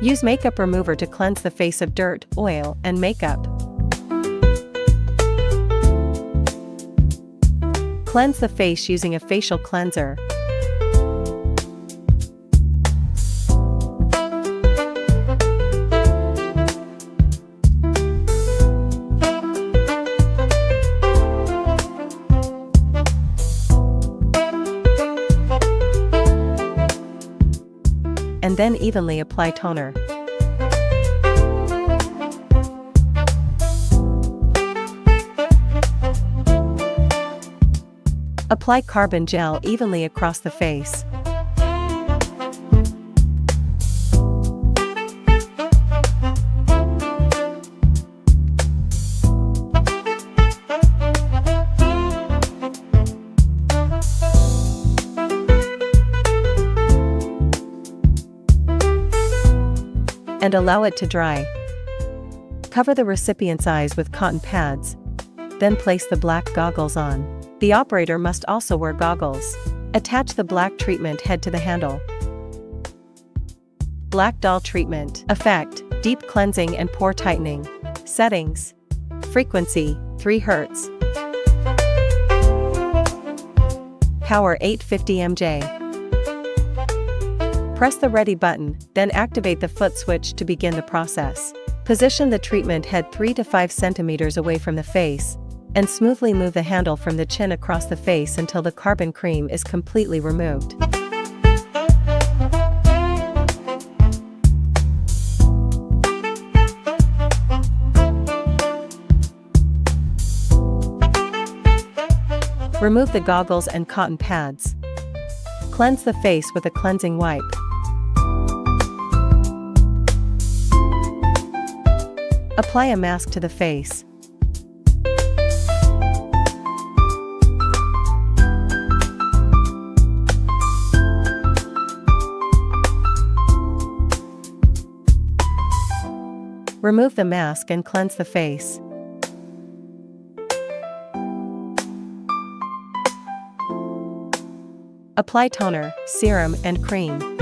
Use makeup remover to cleanse the face of dirt, oil, and makeup. Cleanse the face using a facial cleanser. And then evenly apply toner. Apply carbon gel evenly across the face. And allow it to dry. Cover the recipient's eyes with cotton pads. Then place the black goggles on. The operator must also wear goggles. Attach the black treatment head to the handle. Black doll treatment. Effect: deep cleansing and pore tightening. Settings: frequency 3 Hz. Power 850 mJ. Press the ready button, then activate the foot switch to begin the process. Position the treatment head 3 to 5 centimeters away from the face, and smoothly move the handle from the chin across the face until the carbon cream is completely removed. Remove the goggles and cotton pads. Cleanse the face with a cleansing wipe. Apply a mask to the face. Remove the mask and cleanse the face. Apply toner, serum, and cream.